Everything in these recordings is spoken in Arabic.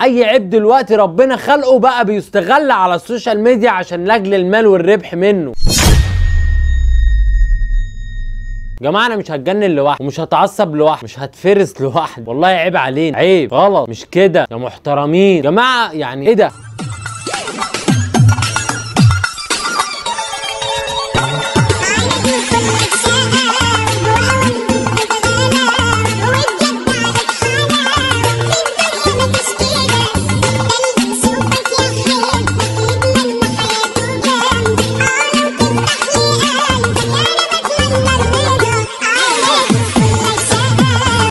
اي عيب دلوقتي ربنا خلقه بقى بيستغل على السوشيال ميديا عشان لاجل المال والربح منه. جماعه انا مش هتجنن لوحدي ومش هتعصب لوحدي، مش هتفرس لوحدي، والله عيب علينا، عيب، غلط، مش كده يا محترمين. جماعه يعني ايه ده؟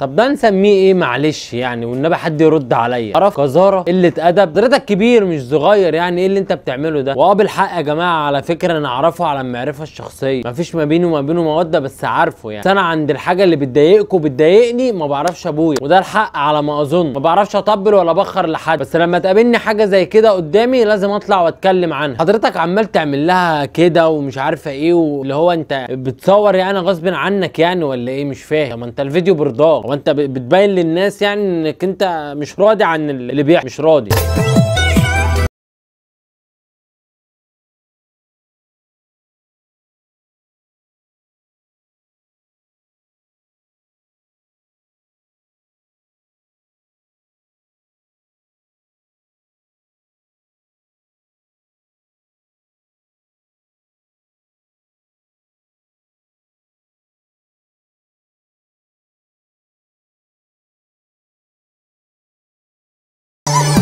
طب ده نسميه ايه معلش يعني، والنبي حد يرد عليا. عرف قذاره، قله ادب، حضرتك كبير مش صغير، يعني ايه اللي انت بتعمله ده؟ وبالحق يا جماعه على فكره انا اعرفه على المعرفه الشخصيه، مفيش ما بيني وما بينه موده، بس عارفه يعني. بس انا عند الحاجه اللي بتضايقكم بتضايقني ما بعرفش ابويا، وده الحق على ما اظن، ما بعرفش اطبل ولا بخر لحد، بس لما تقابلني حاجه زي كده قدامي لازم اطلع واتكلم عنها. حضرتك عمال تعمل لها كده ومش عارفه ايه، واللي هو انت بتصور يعني غصب عنك يعني ولا ايه؟ مش فاهم. ما انت الفيديو برضاك، هو انت بتبين للناس يعني انك انت مش راضي عن اللي بيحصل، مش راضي.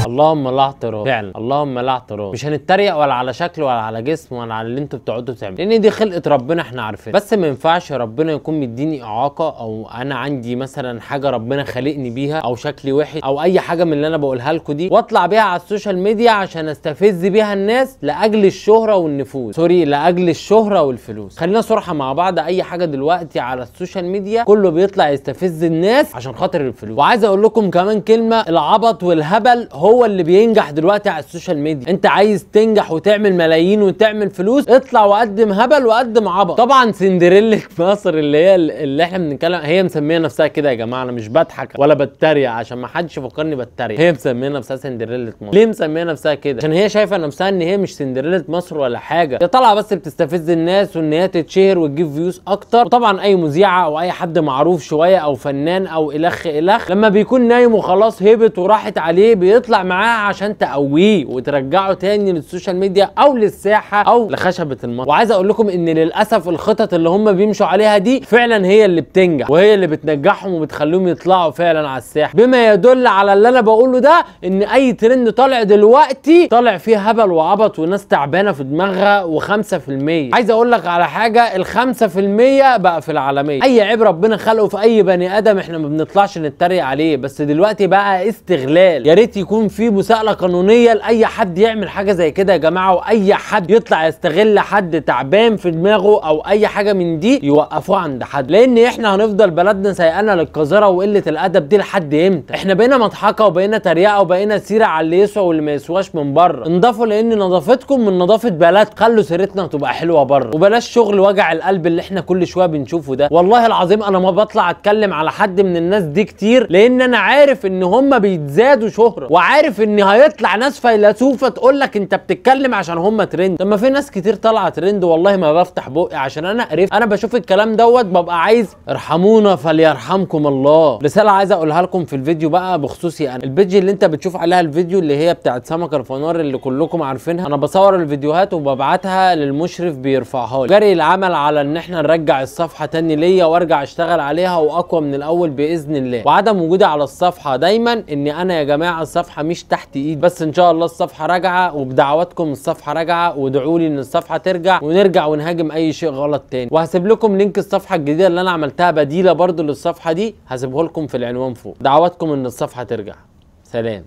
اللهم لا اعتراض، فعلا اللهم لا اعتراض. مش هنتريق ولا على شكل ولا على جسم ولا على اللي انتوا بتقعدوا تعملوا، لان دي خلقه ربنا احنا عارفين. بس ما ينفعش ربنا يكون مديني اعاقه، او انا عندي مثلا حاجه ربنا خلقني بيها، او شكلي وحش، او اي حاجه من اللي انا بقولها لكم دي، واطلع بيها على السوشيال ميديا عشان استفز بيها الناس لاجل الشهره والنفوذ، سوري، لاجل الشهره والفلوس. خلينا صراحه مع بعض، اي حاجه دلوقتي على السوشيال ميديا كله بيطلع يستفز الناس عشان خاطر الفلوس. وعايز اقول لكم كمان كلمه، العبط والهبل هو اللي بينجح دلوقتي على السوشيال ميديا. انت عايز تنجح وتعمل ملايين وتعمل فلوس، اطلع وقدم هبل وقدم عبط. طبعا سندريلا مصر اللي احنا بنتكلم، هي مسميه نفسها كده يا جماعه، انا مش بضحك ولا بتريق عشان ما حدش يفكرني بتريق، هي مسميه نفسها سندريلا مصر. ليه مسميه نفسها كده؟ عشان هي شايفه نفسها ان هي مش سندريلا مصر ولا حاجه، هي طالعه بس بتستفز الناس وان هي تتشهر وتجيب فيوز اكتر. وطبعا اي مذيعه او اي حد معروف شويه او فنان او الخ لما بيكون نايم وخلاص هبط وراحت عليه، بيطلع معاه عشان تقويه وترجعه تاني للسوشيال ميديا او للساحه او لخشبه المطبخ. وعايز اقول لكم ان للاسف الخطط اللي هم بيمشوا عليها دي فعلا هي اللي بتنجح، وهي اللي بتنجحهم وبتخليهم يطلعوا فعلا على الساحه، بما يدل على اللي انا بقوله ده، ان اي ترند طالع دلوقتي طالع فيه هبل وعبط وناس تعبانه في دماغها. و5%، عايز اقول لك على حاجه، ال5% بقى في العالميه. اي عيب ربنا خلقه في اي بني ادم احنا ما بنطلعش نتريق عليه، بس دلوقتي بقى استغلال. يا ريت يكون في مساءله قانونيه لاي حد يعمل حاجه زي كده يا جماعه، واي حد يطلع يستغل حد تعبان في دماغه او اي حاجه من دي يوقفوه عند حد، لان احنا هنفضل بلدنا سيئانه للقذاره وقله الادب دي لحد امتى؟ احنا بقينا مضحكه وبقينا تريقه وبقينا سيره على اللي يسوى واللي ما يسواش من بره. انضافوا لان نظافتكم من نظافه بلد، خلوا سيرتنا تبقى حلوه بره، وبلاش شغل وجع القلب اللي احنا كل شويه بنشوفه ده. والله العظيم انا ما بطلع اتكلم على حد من الناس دي كتير، لان انا عارف ان هم بيتزادوا شهره، وعارف ان هيطلع ناس فيلسوفه تقول لك انت بتتكلم عشان هم ترند. لما في ناس كتير طالعه ترند والله ما بفتح بقي عشان انا عرفت، انا بشوف الكلام دوت ببقى عايز ارحمونا فليرحمكم الله. رساله عايز اقولها لكم في الفيديو بقى بخصوصي انا، البيج اللي انت بتشوف عليها الفيديو اللي هي بتاعت سمك الفنار اللي كلكم عارفينها، انا بصور الفيديوهات وببعتها للمشرف بيرفعها لي. جري العمل على ان احنا نرجع الصفحه تاني ليا وارجع اشتغل عليها واقوى من الاول باذن الله. وعدم وجودي على الصفحه دايما ان انا يا جماعه الصفحه مش تحت ايد، بس ان شاء الله الصفحه راجعه، وبدعواتكم الصفحه راجعه، وادعوا لي ان الصفحه ترجع ونرجع ونهاجم اي شيء غلط تاني. وهسيب لكم لينك الصفحه الجديده اللي انا عملتها بديله برضو للصفحه دي، هسيبه لكم في العنوان فوق. دعواتكم ان الصفحه ترجع. سلام.